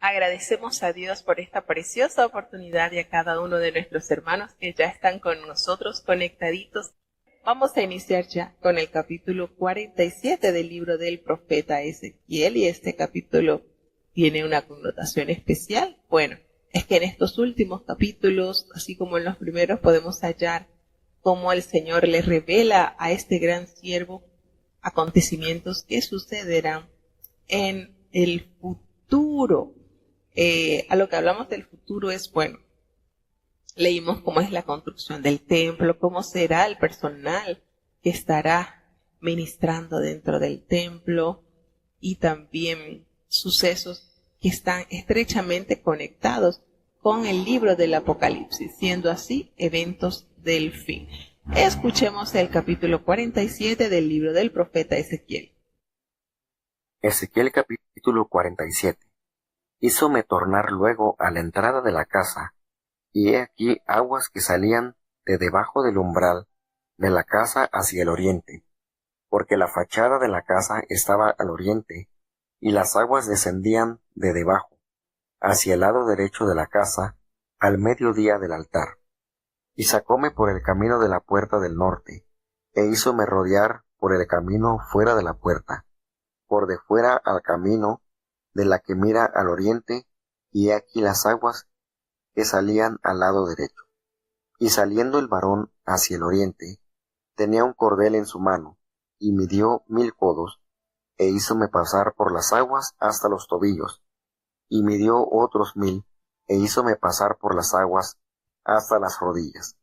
Agradecemos a Dios por esta preciosa oportunidad y a cada uno de nuestros hermanos que ya están con nosotros conectaditos. Vamos a iniciar ya con el capítulo 47 del libro del profeta Ezequiel, y este capítulo tiene una connotación especial. Bueno, es que en estos últimos capítulos, así como en los primeros, podemos hallar cómo el Señor le revela a este gran siervo acontecimientos que sucederán en el futuro. A lo que hablamos del futuro es, bueno, leímos cómo es la construcción del templo, cómo será el personal que estará ministrando dentro del templo, y también sucesos que están estrechamente conectados con el libro del Apocalipsis, siendo así eventos del fin. Escuchemos el capítulo 47 del libro del profeta Ezequiel. Ezequiel capítulo 47. Hízome tornar luego a la entrada de la casa, y he aquí aguas que salían de debajo del umbral de la casa hacia el oriente, porque la fachada de la casa estaba al oriente, y las aguas descendían de debajo, hacia el lado derecho de la casa, al mediodía del altar. Y sacóme por el camino de la puerta del norte, e hízome rodear por el camino fuera de la puerta, por de fuera al camino de la que mira al oriente, y he aquí las aguas que salían al lado derecho. Y saliendo el varón hacia el oriente, tenía un cordel en su mano, y midió 1000 codos, e hízome pasar por las aguas hasta los tobillos, y midió otros 1000, e hízome pasar por las aguas hasta las rodillas.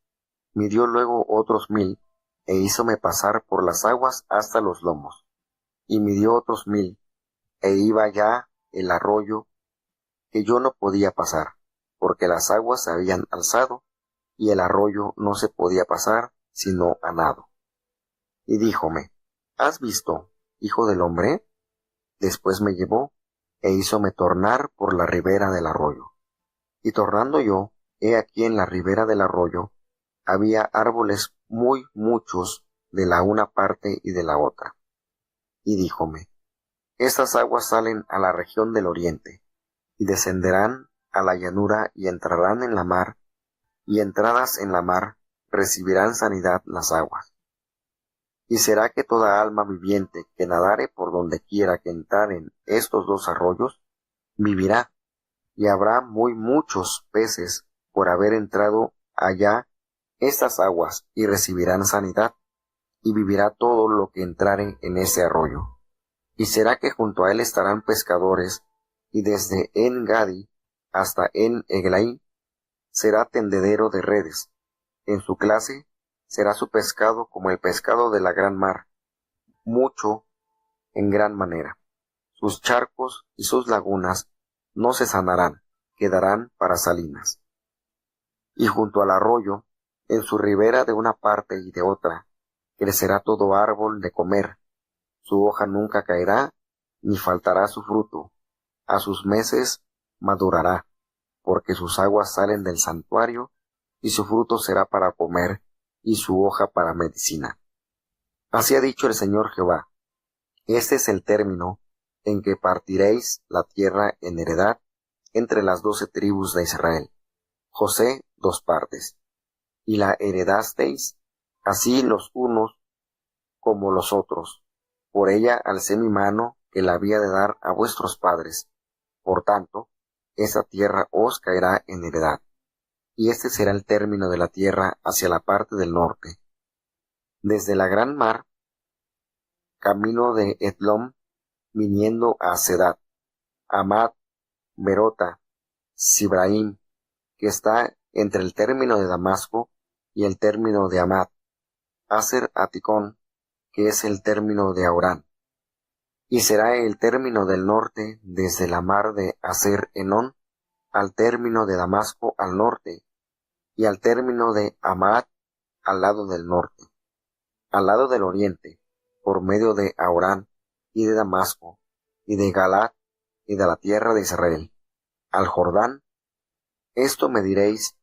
Midió luego otros 1000, e hízome pasar por las aguas hasta los lomos, y midió otros 1000, e iba ya el arroyo que yo no podía pasar, porque las aguas se habían alzado, y el arroyo no se podía pasar sino a nado. Y díjome: ¿Has visto, hijo del hombre? Después me llevó, e hízome tornar por la ribera del arroyo. Y tornando yo, he aquí en la ribera del arroyo había árboles muy muchos de la una parte y de la otra. Y díjome: Estas aguas salen a la región del oriente, y descenderán a la llanura y entrarán en la mar, y entradas en la mar recibirán sanidad las aguas. Y será que toda alma viviente que nadare por donde quiera que entraren estos dos arroyos, vivirá, y habrá muy muchos peces por haber entrado allá estas aguas, y recibirán sanidad, y vivirá todo lo que entrare en ese arroyo. Y será que junto a él estarán pescadores, y desde En-Gadi hasta En-Eglaim será tendedero de redes. En su clase será su pescado como el pescado de la gran mar, mucho en gran manera. Sus charcos y sus lagunas no se sanarán, quedarán para salinas. Y junto al arroyo, en su ribera de una parte y de otra, crecerá todo árbol de comer. Su hoja nunca caerá, ni faltará su fruto. A sus meses madurará, porque sus aguas salen del santuario, y su fruto será para comer, y su hoja para medicina. Así ha dicho el Señor Jehová: Este es el término en que partiréis la tierra en heredad entre las 12 tribus de Israel. José, 2 partes. Y la heredasteis, así los unos como los otros. Por ella alcé mi mano, que la había de dar a vuestros padres. Por tanto, esa tierra os caerá en heredad. Y este será el término de la tierra hacia la parte del norte. Desde la gran mar, camino de Etlom, viniendo a Sedad, Amad, Berota, Sibraim, que está entre el término de Damasco y el término de Amad, Haser Aticón, que es el término de Aurán. Y será el término del norte desde la mar de Haser Enón al término de Damasco al norte, y al término de Amad al lado del norte. Al lado del oriente, por medio de Aurán y de Damasco, y de Galaad y de la tierra de Israel, al Jordán, esto me diréis,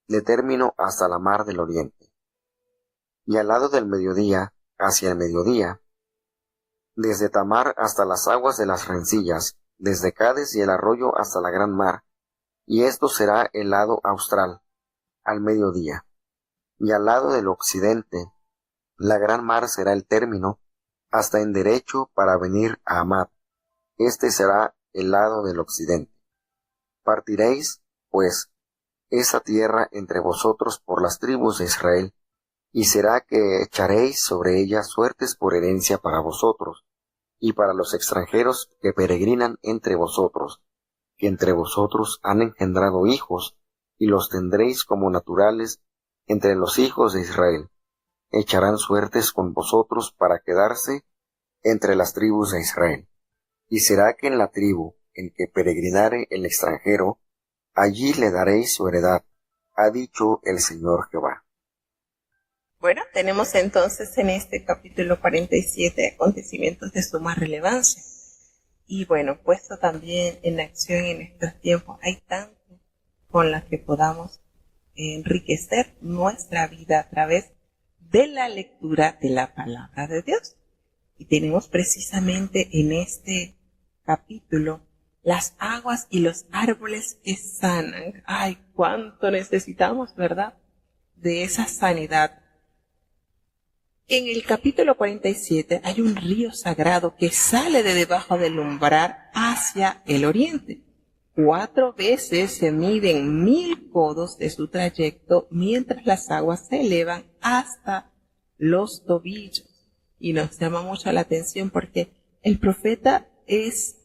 de término hasta la mar del oriente. Y al lado del mediodía, hacia el mediodía, desde Tamar hasta las aguas de las rencillas, desde Cádiz y el arroyo hasta la gran mar, y esto será el lado austral, al mediodía. Y al lado del occidente, la gran mar será el término, hasta en derecho para venir a Amad. Este será el lado del occidente. Partiréis, pues, esa tierra entre vosotros por las tribus de Israel, y será que echaréis sobre ella suertes por herencia para vosotros, y para los extranjeros que peregrinan entre vosotros, que entre vosotros han engendrado hijos, y los tendréis como naturales entre los hijos de Israel. Echarán suertes con vosotros para quedarse entre las tribus de Israel. Y será que en la tribu en que peregrinare el extranjero, allí le daréis su heredad, ha dicho el Señor Jehová. Bueno, tenemos entonces en este capítulo 47 acontecimientos de suma relevancia. Y bueno, puesto también en acción en estos tiempos, hay tanto con lo que podamos enriquecer nuestra vida a través de la lectura de la palabra de Dios. Y tenemos precisamente en este capítulo las aguas y los árboles que sanan. Ay, cuánto necesitamos, ¿verdad?, de esa sanidad. En el capítulo 47 hay un río sagrado que sale de debajo del umbral hacia el oriente. 4 veces se miden 1000 codos de su trayecto, mientras las aguas se elevan hasta los tobillos. Y nos llama mucho la atención porque el profeta es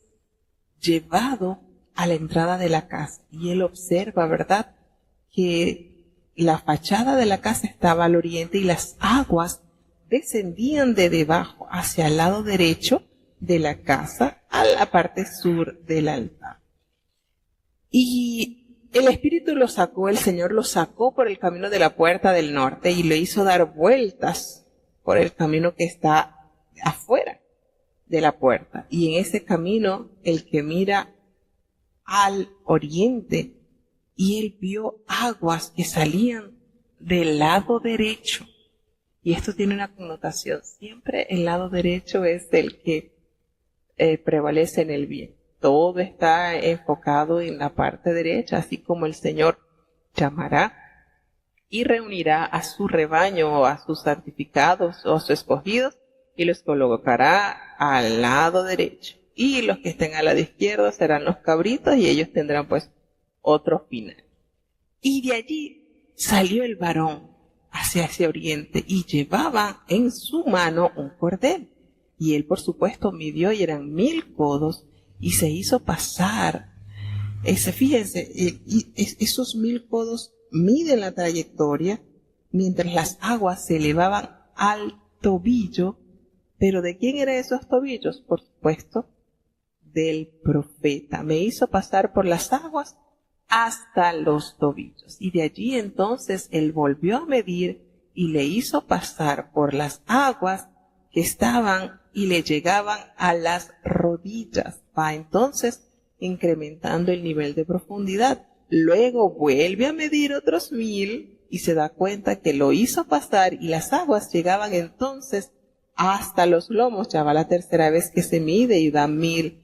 llevado a la entrada de la casa y él observa, ¿verdad?, que la fachada de la casa estaba al oriente y las aguas descendían de debajo hacia el lado derecho de la casa a la parte sur del altar. Y el Espíritu lo sacó, el Señor lo sacó por el camino de la puerta del norte y le hizo dar vueltas por el camino que está afuera de la puerta. Y en ese camino, el que mira al oriente, y él vio aguas que salían del lado derecho. Y esto tiene una connotación. Siempre el lado derecho es el que prevalece en el bien. Todo está enfocado en la parte derecha, así como el Señor llamará y reunirá a su rebaño o a sus santificados o a sus escogidos y los colocará al lado derecho. Y los que estén al lado izquierdo serán los cabritos y ellos tendrán pues otro final. Y de allí salió el varón hacia ese oriente y llevaba en su mano un cordel. Y él por supuesto midió y eran 1000 codos y se hizo pasar. Fíjense, esos 1000 codos miden la trayectoria mientras las aguas se elevaban al tobillo. ¿Pero de quién eran esos tobillos? Por supuesto, del profeta. Me hizo pasar por las aguas hasta los tobillos. Y de allí entonces él volvió a medir y le hizo pasar por las aguas que estaban y le llegaban a las rodillas. Va entonces incrementando el nivel de profundidad. Luego vuelve a medir otros 1000 y se da cuenta que lo hizo pasar y las aguas llegaban entonces hasta los lomos. Ya va la tercera vez que se mide y da 1000.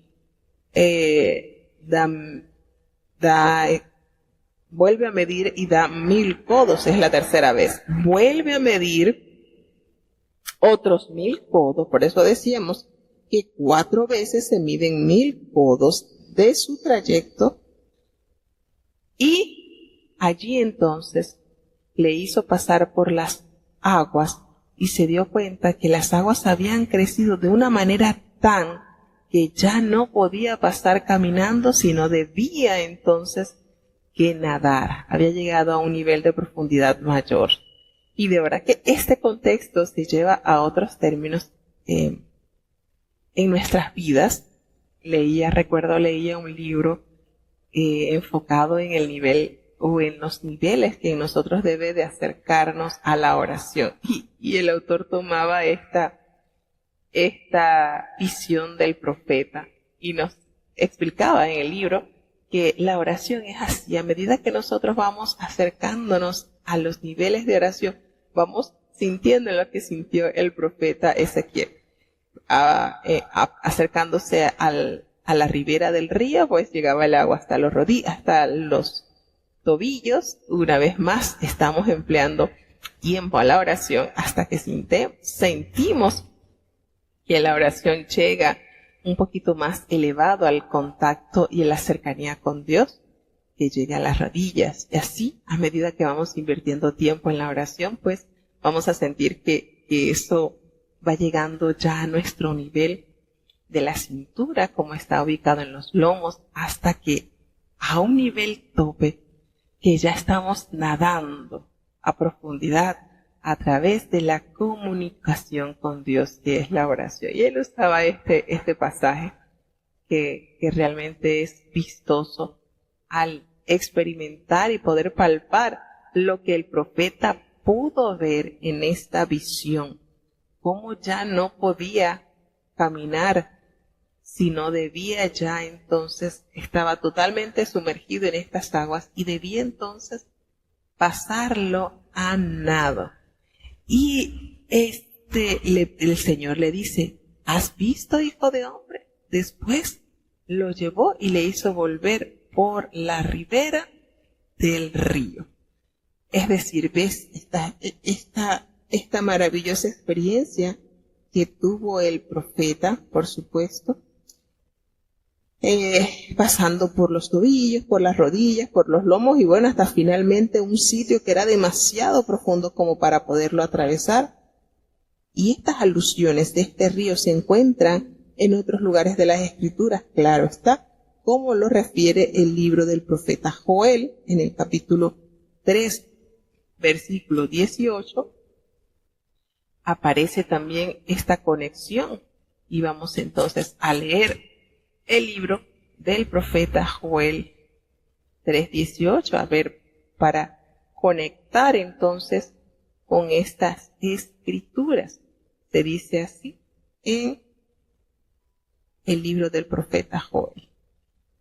Vuelve a medir y da 1000 codos, es la tercera vez. Vuelve a medir otros 1000 codos, por eso decíamos que 4 veces se miden 1000 codos de su trayecto. Y allí entonces le hizo pasar por las aguas y se dio cuenta que las aguas habían crecido de una manera tan que ya no podía pasar caminando, sino debía entonces que nadar. Había llegado a un nivel de profundidad mayor. Y de verdad que este contexto se lleva a otros términos en nuestras vidas. Leía un libro enfocado en el nivel o en los niveles que en nosotros debe de acercarnos a la oración. Y el autor tomaba esta visión del profeta y nos explicaba en el libro que la oración es así. A medida que nosotros vamos acercándonos a los niveles de oración, vamos sintiendo lo que sintió el profeta Ezequiel, acercándose a a la ribera del río, pues llegaba el agua hasta hasta los tobillos. Una vez más, estamos empleando tiempo a la oración hasta que sentimos que la oración llega un poquito más elevado al contacto y a la cercanía con Dios, que llegue a las rodillas. Y así, a medida que vamos invirtiendo tiempo en la oración, pues vamos a sentir que eso va llegando ya a nuestro nivel de la cintura, como está ubicado en los lomos, hasta que a un nivel tope, que ya estamos nadando a profundidad a través de la comunicación con Dios, que es la oración. Y él usaba este pasaje que realmente es vistoso al experimentar y poder palpar lo que el profeta pudo ver en esta visión, cómo ya no podía caminar, sino debía ya entonces, estaba totalmente sumergido en estas aguas y debía entonces pasarlo a nado. Y el Señor le dice, ¿has visto, hijo de hombre? Después lo llevó y le hizo volver por la ribera del río. Es decir, ves esta maravillosa experiencia que tuvo el profeta, por supuesto, pasando por los tobillos, por las rodillas, por los lomos y bueno, hasta finalmente un sitio que era demasiado profundo como para poderlo atravesar. Y estas alusiones de este río se encuentran en otros lugares de las Escrituras, claro está, como lo refiere el libro del profeta Joel en el capítulo 3, versículo 18, aparece también esta conexión. Y vamos entonces a leer el libro del profeta Joel 3:18, a ver, para conectar entonces con estas escrituras. Se dice así en el libro del profeta Joel.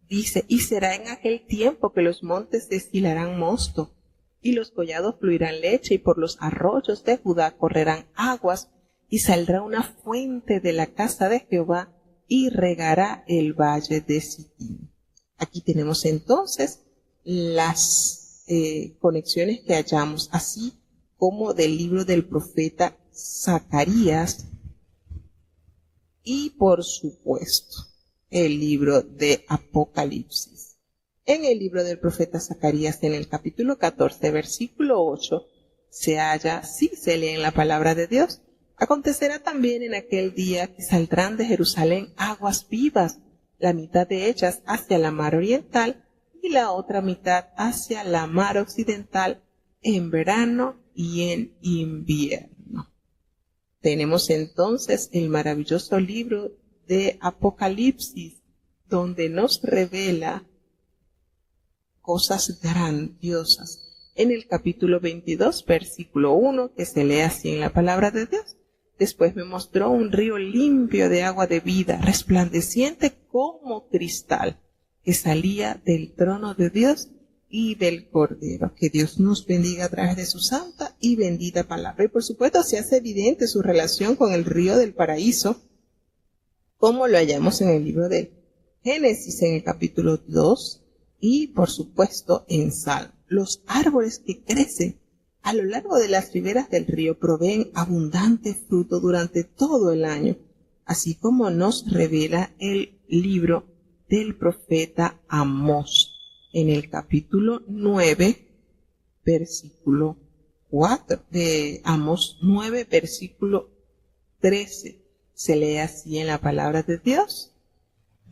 Dice, y será en aquel tiempo que los montes destilarán mosto, y los collados fluirán leche, y por los arroyos de Judá correrán aguas, y saldrá una fuente de la casa de Jehová, y regará el valle de Sittim. Aquí tenemos entonces las conexiones que hallamos, así como del libro del profeta Zacarías y por supuesto el libro de Apocalipsis. En el libro del profeta Zacarías, en el capítulo 14, versículo 8, se halla, sí se lee en la palabra de Dios, acontecerá también en aquel día que saldrán de Jerusalén aguas vivas, la mitad de ellas hacia la mar oriental y la otra mitad hacia la mar occidental en verano y en invierno. Tenemos entonces el maravilloso libro de Apocalipsis, donde nos revela cosas grandiosas. En el capítulo 22, versículo 1, que se lee así en la palabra de Dios. Después me mostró un río limpio de agua de vida, resplandeciente como cristal, que salía del trono de Dios y del Cordero. Que Dios nos bendiga a través de su santa y bendita palabra. Y por supuesto se hace evidente su relación con el río del paraíso, como lo hallamos en el libro de Génesis, en el capítulo 2, y por supuesto en Salmo. Los árboles que crecen a lo largo de las riberas del río proveen abundante fruto durante todo el año, así como nos revela el libro del profeta Amós en el capítulo 9, versículo 4, de Amós 9, versículo 13. Se lee así en la palabra de Dios.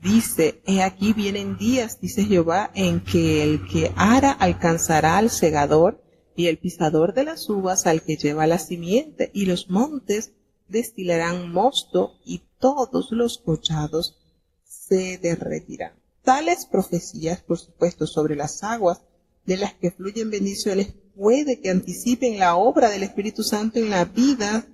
Dice, he aquí vienen días, dice Jehová, en que el que ara alcanzará al segador, y el pisador de las uvas al que lleva la simiente, y los montes destilarán mosto, y todos los collados se derretirán. Tales profecías, por supuesto, sobre las aguas de las que fluyen bendiciones, puede que anticipen la obra del Espíritu Santo en la vida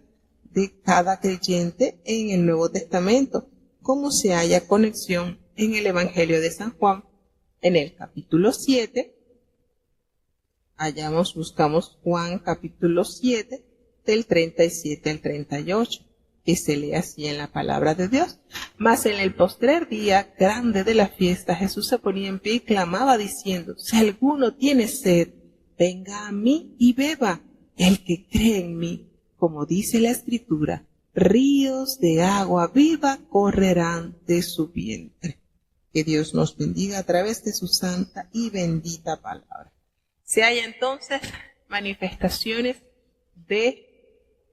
de cada creyente en el Nuevo Testamento, como se halla conexión en el Evangelio de San Juan, en el capítulo 7, buscamos Juan capítulo 7, del 37 al 38. que se lee así en la palabra de Dios. Mas en el postrer día grande de la fiesta, Jesús se ponía en pie y clamaba diciendo: si alguno tiene sed, venga a mí y beba. El que cree en mí, como dice la Escritura, ríos de agua viva correrán de su vientre. Que Dios nos bendiga a través de su santa y bendita palabra. Se halla entonces manifestaciones de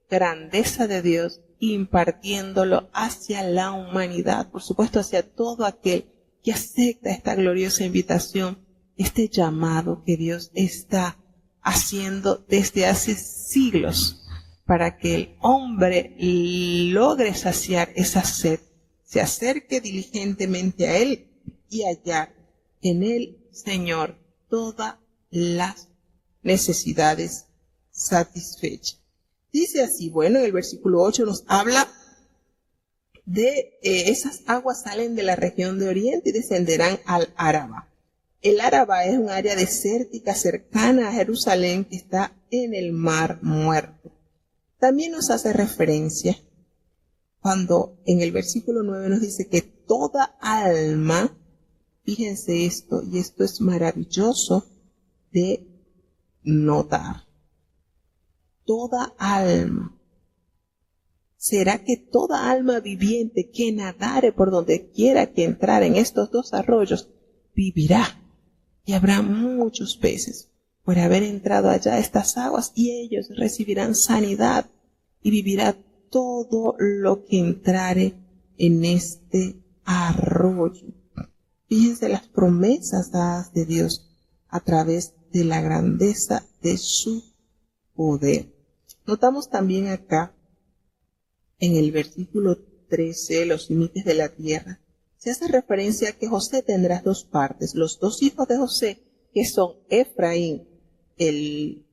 grandeza de Dios impartiéndolo hacia la humanidad, por supuesto hacia todo aquel que acepta esta gloriosa invitación, este llamado que Dios está haciendo desde hace siglos para que el hombre logre saciar esa sed, se acerque diligentemente a Él y hallar en el Señor todas las necesidades satisfechas. Dice así, bueno, en el versículo 8 nos habla de esas aguas salen de la región de Oriente y descenderán al Araba. El Araba es un área desértica cercana a Jerusalén que está en el Mar Muerto. También nos hace referencia cuando en el versículo 9 nos dice que toda alma, fíjense esto, y esto es maravilloso de notar. Toda alma. ¿Será que toda alma viviente que nadare por donde quiera que entrar en estos dos arroyos vivirá? Y habrá muchos peces por haber entrado allá a estas aguas, y ellos recibirán sanidad y vivirá todo lo que entrare en este arroyo. Fíjense las promesas dadas de Dios a través de la grandeza de su poder. Notamos también acá, en el versículo 13, los límites de la tierra, se hace referencia a que José tendrá dos partes. Los dos hijos de José, que son Efraín, el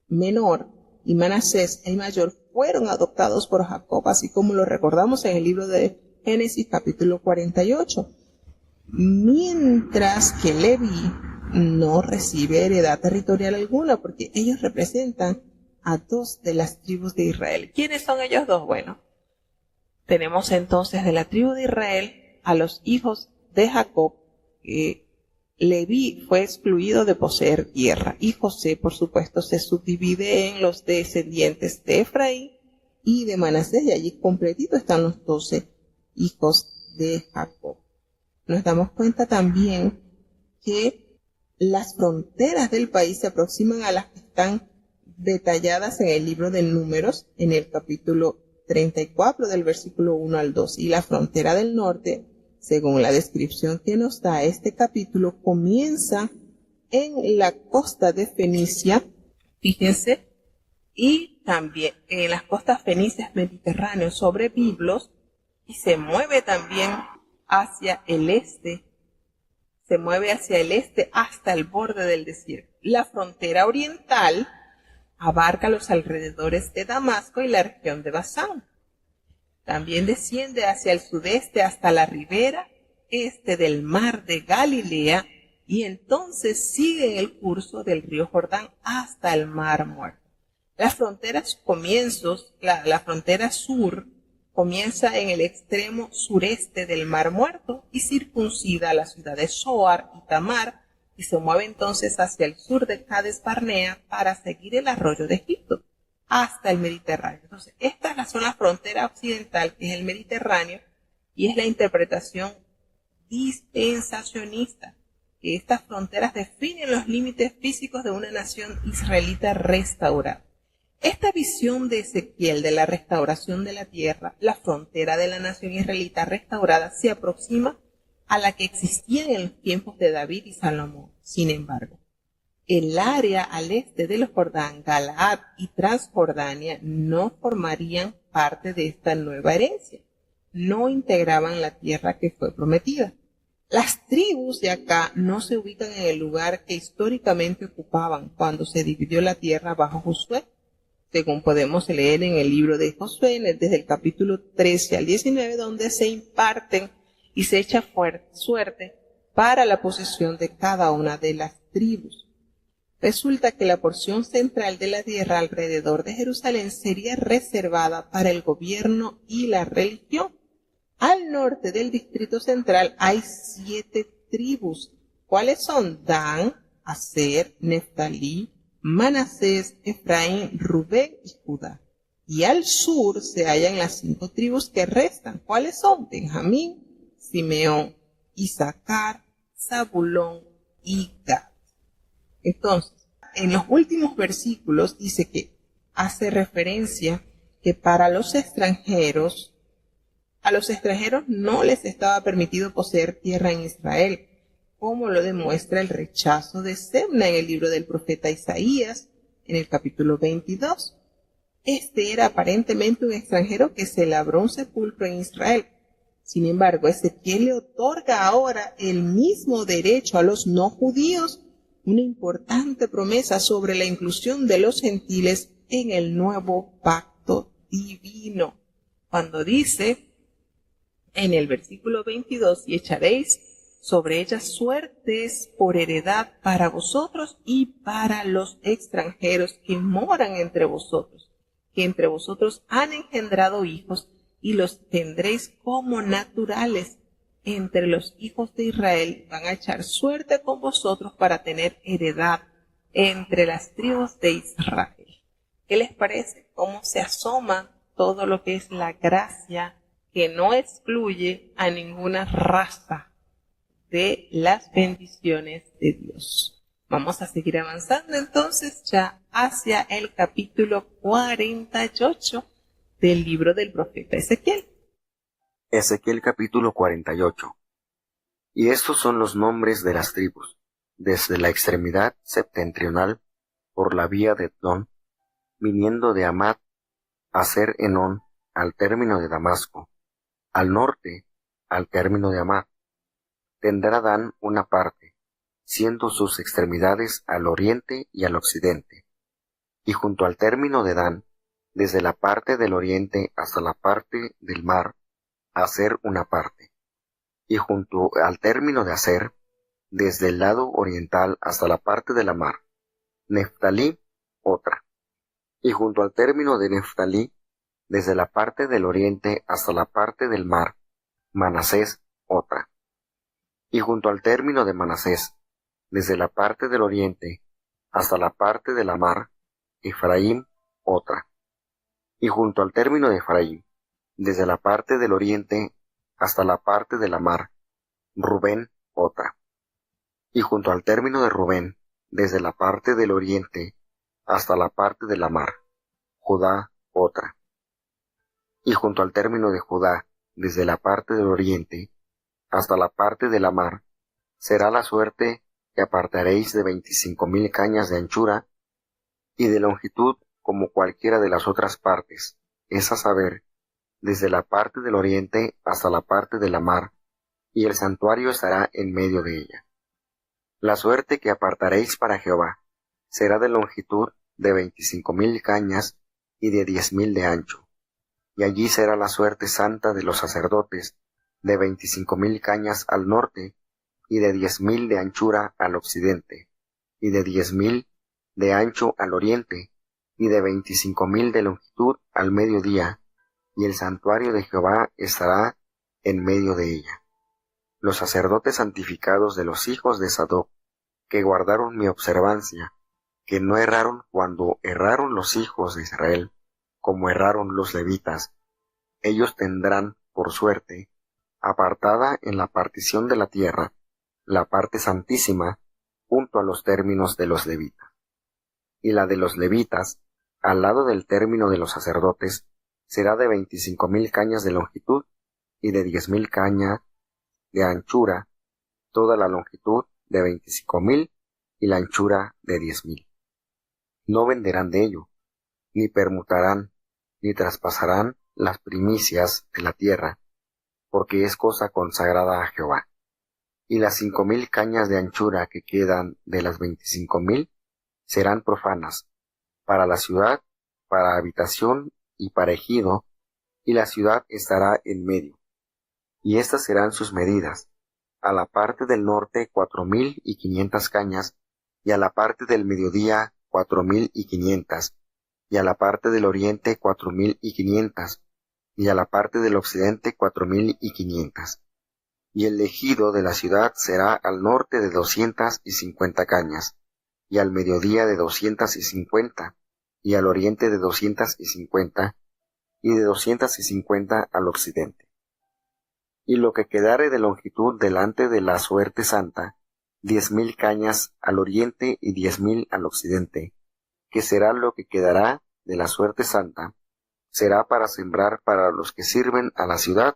menor, y Manasés, el mayor, fueron adoptados por Jacob, así como lo recordamos en el libro de Génesis capítulo 48. Mientras que Leví no recibe heredad territorial alguna, porque ellos representan a dos de las tribus de Israel. ¿Quiénes son ellos dos? Bueno, tenemos entonces de la tribu de Israel a los hijos de Jacob, que Leví fue excluido de poseer tierra, y José, por supuesto, se subdivide en los descendientes de Efraín y de Manasés, y allí completito están los 12 hijos de Jacob. Nos damos cuenta también que las fronteras del país se aproximan a las que están detalladas en el libro de Números, en el capítulo 34 del versículo 1 al 2. Y la frontera del norte, según la descripción que nos da este capítulo, comienza en la costa de Fenicia, fíjense, y también en las costas fenicias mediterráneas sobre Biblos, y se mueve también hacia el este, hasta el borde del desierto. La frontera oriental abarca los alrededores de Damasco y la región de Basán. También desciende hacia el sudeste hasta la ribera este del mar de Galilea, y entonces sigue en el curso del río Jordán hasta el Mar Muerto. La frontera sur comienza en el extremo sureste del Mar Muerto y circuncida la ciudad de Zoar y Tamar, y se mueve entonces hacia el sur de Cades Barnea para seguir el arroyo de Egipto hasta el Mediterráneo. Entonces, esta es la zona frontera occidental, que es el Mediterráneo, y es la interpretación dispensacionista, que estas fronteras definen los límites físicos de una nación israelita restaurada. Esta visión de Ezequiel de la restauración de la tierra, la frontera de la nación israelita restaurada, se aproxima a la que existía en los tiempos de David y Salomón. Sin embargo, el área al este del Jordán, Galaad y Transjordania no formarían parte de esta nueva herencia, no integraban la tierra que fue prometida. Las tribus de acá no se ubican en el lugar que históricamente ocupaban cuando se dividió la tierra bajo Josué, según podemos leer en el libro de Josué, desde el capítulo 13 al 19, donde se imparten y se echa suerte para la posesión de cada una de las tribus. Resulta que la porción central de la tierra alrededor de Jerusalén sería reservada para el gobierno y la religión. Al norte del distrito central hay 7 tribus. ¿Cuáles son? Dan, Aser, Neftalí, Manasés, Efraín, Rubén y Judá. Y al sur se hallan las 5 tribus que restan. ¿Cuáles son? Benjamín, Simeón, Isaacar, Zabulón y Gad. Entonces, en los últimos versículos dice que hace referencia que para los extranjeros, a los extranjeros no les estaba permitido poseer tierra en Israel, como lo demuestra el rechazo de Sebna en el libro del profeta Isaías, en el capítulo 22. Este era aparentemente un extranjero que se labró un sepulcro en Israel. Sin embargo, Ezequiel le otorga ahora el mismo derecho a los no judíos, una importante promesa sobre la inclusión de los gentiles en el nuevo pacto divino. Cuando dice en el versículo 22, y echaréis sobre ellas suertes por heredad para vosotros y para los extranjeros que moran entre vosotros, que entre vosotros han engendrado hijos, y los tendréis como naturales. Entre los hijos de Israel van a echar suerte con vosotros para tener heredad entre las tribus de Israel. ¿Qué les parece? ¿Cómo se asoma todo lo que es la gracia que no excluye a ninguna raza de las bendiciones de Dios? Vamos a seguir avanzando entonces ya hacia el capítulo 48 del libro del profeta Ezequiel. Ezequiel capítulo 48. Y estos son los nombres de las tribus, desde la extremidad septentrional por la vía de Edom, viniendo de Amad a Ser Enón al término de Damasco, al norte al término de Amad. Tendrá Dan una parte, siendo sus extremidades al oriente y al occidente, y junto al término de Dan, desde la parte del oriente hasta la parte del mar, Aser una parte, y junto al término de Aser, desde el lado oriental hasta la parte de la mar, Neftalí otra, y junto al término de Neftalí, desde la parte del oriente hasta la parte del mar, Manasés otra, y junto al término de Manasés, desde la parte del oriente hasta la parte de la mar, Efraín otra, y junto al término de Efraín, desde la parte del oriente hasta la parte de la mar, Rubén otra, y junto al término de Rubén, desde la parte del oriente hasta la parte de la mar, Judá otra, y junto al término de Judá, desde la parte del oriente hasta la parte de la mar, será la suerte que apartaréis de 25,000 cañas de anchura y de longitud como cualquiera de las otras partes, es a saber, desde la parte del oriente hasta la parte de la mar, y el santuario estará en medio de ella. La suerte que apartaréis para Jehová será de longitud de 25,000 cañas y de 10,000 de ancho, y allí será la suerte santa de los sacerdotes de 25,000 cañas al norte y de 10,000 de anchura al occidente, y de 10,000 de ancho al oriente, y de 25,000 de longitud al mediodía, y el santuario de Jehová estará en medio de ella. Los sacerdotes santificados de los hijos de Sadoc, que guardaron mi observancia, que no erraron cuando erraron los hijos de Israel, como erraron los levitas, ellos tendrán, por suerte, apartada en la partición de la tierra, la parte santísima, junto a los términos de los levitas. Y la de los levitas, al lado del término de los sacerdotes, será de 25,000 cañas de longitud y de 10,000 cañas de anchura, toda la longitud de 25,000 y la anchura de 10,000. No venderán de ello, ni permutarán, ni traspasarán las primicias de la tierra, porque es cosa consagrada a Jehová. Y las 5,000 cañas de anchura que quedan de las 25,000 serán profanas, para la ciudad, para habitación y para ejido, y la ciudad estará en medio. Y estas serán sus medidas: a la parte del norte 4,500 cañas, y a la parte del mediodía 4,500, y a la parte del oriente 4,500, y a la parte del occidente 4,500. Y el ejido de la ciudad será al norte de 250 cañas, y al mediodía de 250, y al oriente de 250, y de 250 al occidente. Y lo que quedare de longitud delante de la suerte santa, 10,000 cañas al oriente y 10,000 al occidente, que será lo que quedará de la suerte santa, será para sembrar para los que sirven a la ciudad,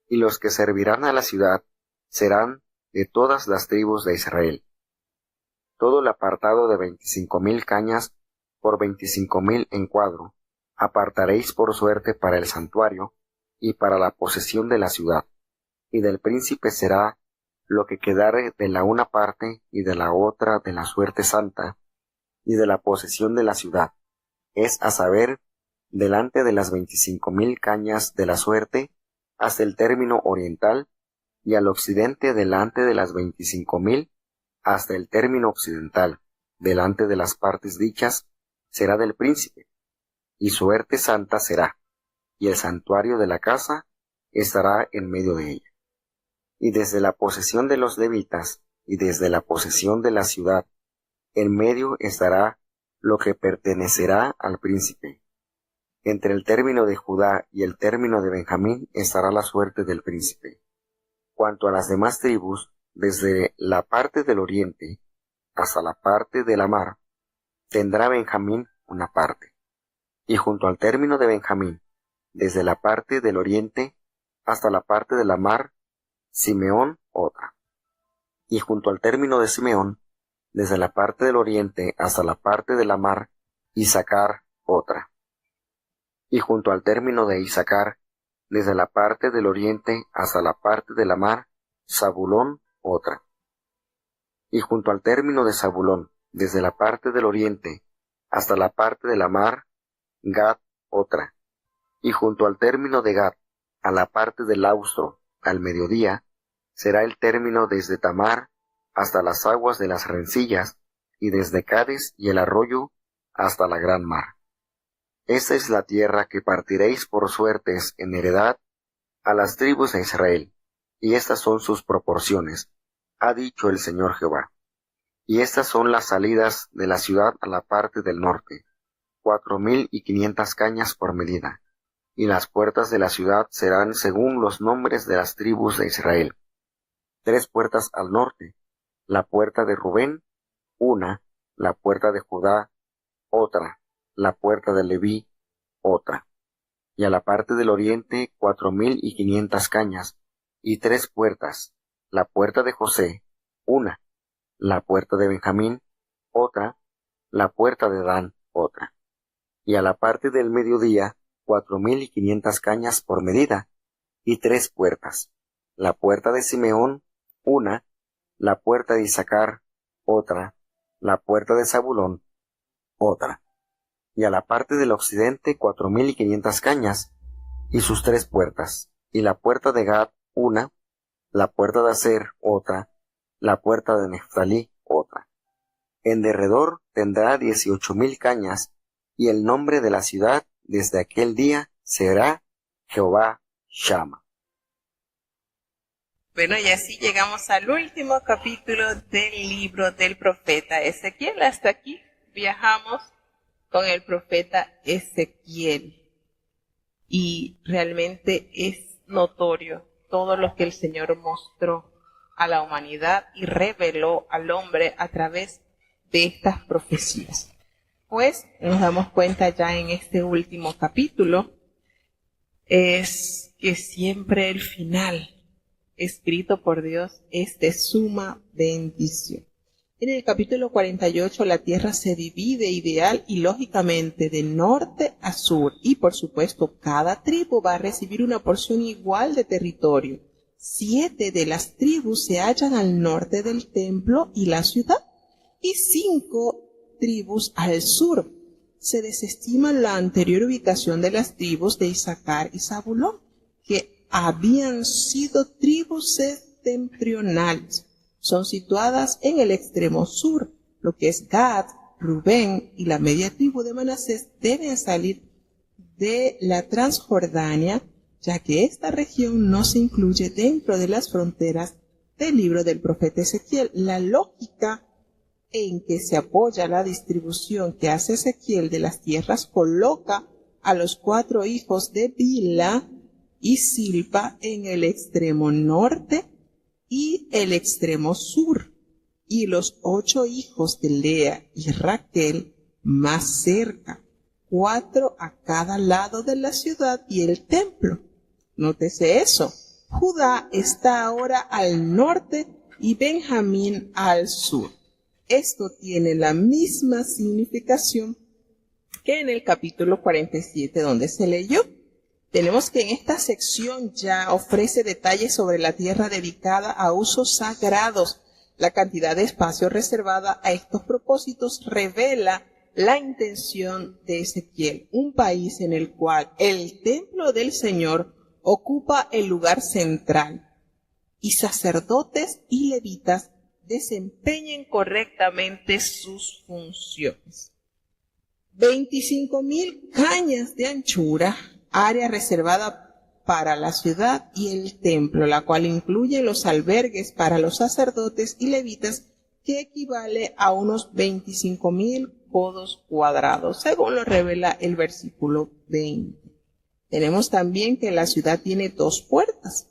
y los que servirán a la ciudad serán de todas las tribus de Israel. Todo el apartado de 25,000 cañas por 25,000 en cuadro, apartaréis por suerte para el santuario y para la posesión de la ciudad, y del príncipe será lo que quedare de la una parte y de la otra de la suerte santa, y de la posesión de la ciudad, es a saber, delante de las 25,000 cañas de la suerte, hasta el término oriental, y al occidente delante de las 25,000, hasta el término occidental, delante de las partes dichas, será del príncipe, y suerte santa será, y el santuario de la casa estará en medio de ella. Y desde la posesión de los levitas, y desde la posesión de la ciudad, en medio estará lo que pertenecerá al príncipe. Entre el término de Judá y el término de Benjamín estará la suerte del príncipe. Cuanto a las demás tribus, desde la parte del oriente hasta la parte de la mar, tendrá Benjamín una parte. Y junto al término de Benjamín, desde la parte del oriente hasta la parte de la mar, Simeón otra. Y junto al término de Simeón, desde la parte del oriente hasta la parte de la mar, Isaacar otra. Y junto al término de Isaacar, desde la parte del oriente hasta la parte de la mar, Zabulón otra. Y junto al término de Zabulón, desde la parte del oriente hasta la parte de la mar, Gad otra. Y junto al término de Gad, a la parte del austro, al mediodía, será el término desde Tamar hasta las aguas de las rencillas, y desde Cades y el arroyo hasta la gran mar. Esta es la tierra que partiréis por suertes en heredad a las tribus de Israel, y estas son sus proporciones, ha dicho el Señor Jehová. Y estas son las salidas de la ciudad a la parte del norte, 4,500 cañas por medida, y las puertas de la ciudad serán según los nombres de las tribus de Israel. 3 puertas al norte, la puerta de Rubén, una, la puerta de Judá, otra, la puerta de Leví, otra. Y a la parte del oriente 4,500 cañas, y 3 puertas, la puerta de José, una, la puerta de Benjamín, otra, la puerta de Dan, otra. Y a la parte del mediodía 4,500 cañas por medida, y 3 puertas, la puerta de Simeón, una, la puerta de Isaacar, otra, la puerta de Zabulón, otra. Y a la parte del occidente 4,500 cañas, y sus 3 puertas, y la puerta de Gad, una, la puerta de Aser, otra, la puerta de Neftalí, otra. En derredor tendrá 18,000 cañas, y el nombre de la ciudad desde aquel día será Jehová Shama. Bueno, y así llegamos al último capítulo del libro del profeta Ezequiel. Hasta aquí viajamos con el profeta Ezequiel. Y realmente es notorio todo lo que el Señor mostró a la humanidad y reveló al hombre a través de estas profecías. Pues nos damos cuenta ya en este último capítulo es que siempre el final escrito por Dios es de suma bendición. En el capítulo 48 la tierra se divide ideal y lógicamente de norte a sur y por supuesto cada tribu va a recibir una porción igual de territorio. 7 de las tribus se hallan al norte del templo y la ciudad y 5 tribus al sur. Se desestima la anterior ubicación de las tribus de Isaacar y Zabulón, que habían sido tribus septentrionales. Son situadas en el extremo sur. lo que es Gad, Rubén y la media tribu de Manasés deben salir de la Transjordania, ya que esta región no se incluye dentro de las fronteras del libro del profeta Ezequiel. La lógica en que se apoya la distribución que hace Ezequiel de las tierras coloca a los 4 hijos de Bilha y Silpa en el extremo norte y el extremo sur, y los 8 hijos de Lea y Raquel más cerca, 4 a cada lado de la ciudad y el templo. Nótese eso. Judá está ahora al norte y Benjamín al sur. Esto tiene la misma significación que en el capítulo 47 donde se leyó. Tenemos que en esta sección ya ofrece detalles sobre la tierra dedicada a usos sagrados. La cantidad de espacio reservada a estos propósitos revela la intención de Ezequiel, un país en el cual el templo del Señor ocupa el lugar central y sacerdotes y levitas desempeñen correctamente sus funciones. 25,000 cañas de anchura, área reservada para la ciudad y el templo, la cual incluye los albergues para los sacerdotes y levitas, que equivale a unos 25,000 codos cuadrados, según lo revela el versículo 20. Tenemos también que la ciudad tiene 2 puertas,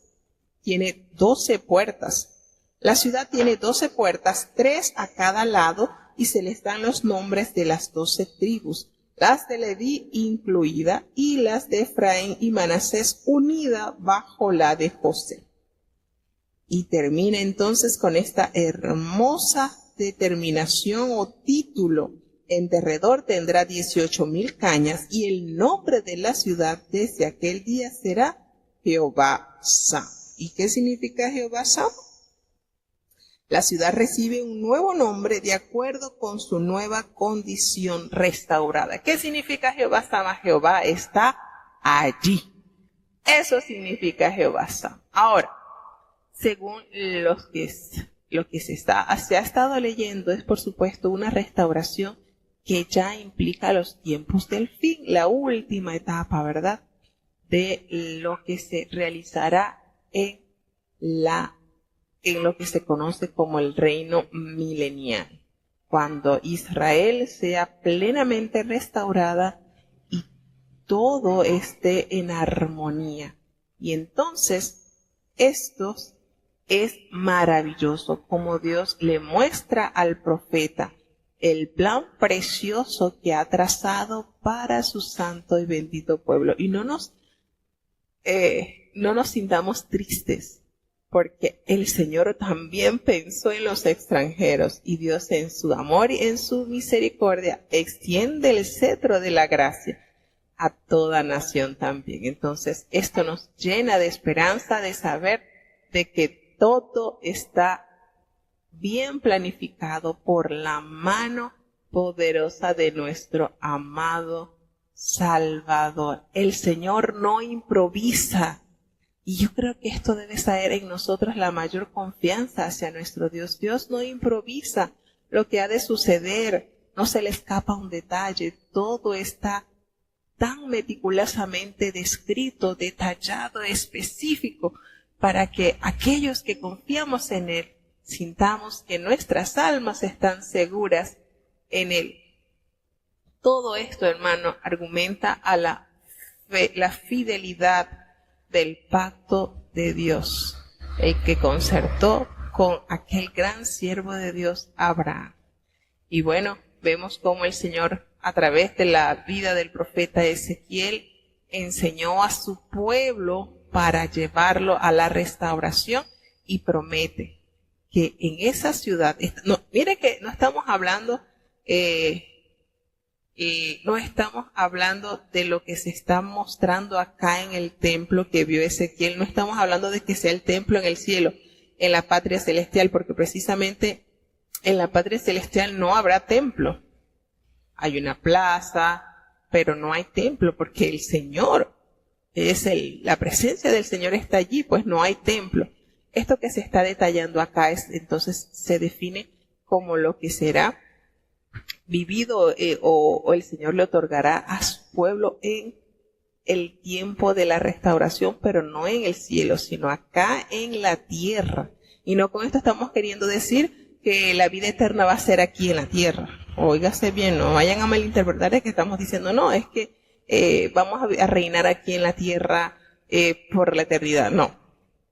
tiene 12 puertas. La ciudad tiene 12 puertas, 3 a cada lado, y se les dan los nombres de las 12 tribus, las de Leví incluida y las de Efraín y Manasés unida bajo la de José. Y termina entonces con esta hermosa determinación o título. En derredor tendrá 18,000 cañas y el nombre de la ciudad desde aquel día será Jehová Sam. ¿Y qué significa Jehová Sam? La ciudad recibe un nuevo nombre de acuerdo con su nueva condición restaurada. ¿Qué significa Jehová Sama? Jehová está allí. Eso significa Jehová Sama. Ahora, según lo que se ha estado leyendo, es por supuesto una restauración que ya implica los tiempos del fin, la última etapa, ¿verdad?, de lo que se realizará en lo que se conoce como el reino milenial, cuando Israel sea plenamente restaurada y todo esté en armonía. Y entonces esto es maravilloso, como Dios le muestra al profeta el plan precioso que ha trazado para su santo y bendito pueblo. Y no nos sintamos tristes, porque el Señor también pensó en los extranjeros, y Dios en su amor y en su misericordia extiende el cetro de la gracia a toda nación también. Entonces esto nos llena de esperanza de saber de que todo está bien planificado por la mano poderosa de nuestro amado Salvador. El Señor no improvisa. Y yo creo que esto debe ser en nosotros la mayor confianza hacia nuestro Dios. Dios no improvisa lo que ha de suceder, no se le escapa un detalle, todo está tan meticulosamente descrito, detallado, específico, para que aquellos que confiamos en Él sintamos que nuestras almas están seguras en Él. Todo esto, hermano, argumenta a la fidelidad del pacto de Dios, el que concertó con aquel gran siervo de Dios, Abraham. Y bueno, vemos cómo el Señor, a través de la vida del profeta Ezequiel, enseñó a su pueblo para llevarlo a la restauración, y promete que en esa ciudad, mire que no estamos hablando de lo que se está mostrando acá en el templo que vio Ezequiel. No estamos hablando de que sea el templo en el cielo, en la patria celestial, porque precisamente en la patria celestial no habrá templo. Hay una plaza, pero no hay templo, porque el Señor la presencia del Señor está allí, pues no hay templo. Esto que se está detallando acá entonces se define como lo que será vivido o el Señor le otorgará a su pueblo en el tiempo de la restauración, pero no en el cielo, sino acá en la tierra. Y no con esto estamos queriendo decir que la vida eterna va a ser aquí en la tierra. Óigase bien, no vayan a malinterpretar es que estamos diciendo, no, es que vamos a reinar aquí en la tierra por la eternidad. No,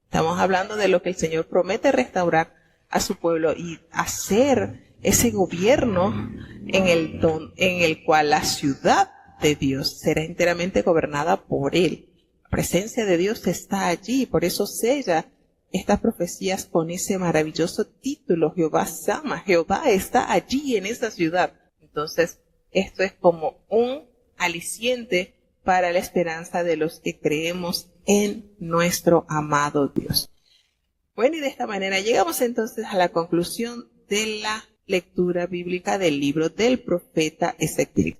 estamos hablando de lo que el Señor promete restaurar a su pueblo y hacer ese gobierno en el cual la ciudad de Dios será enteramente gobernada por Él. La presencia de Dios está allí, por eso sella estas profecías con ese maravilloso título, Jehová Sama, Jehová está allí en esa ciudad. Entonces, esto es como un aliciente para la esperanza de los que creemos en nuestro amado Dios. Bueno, y de esta manera llegamos entonces a la conclusión de la lectura bíblica del libro del profeta Ezequiel.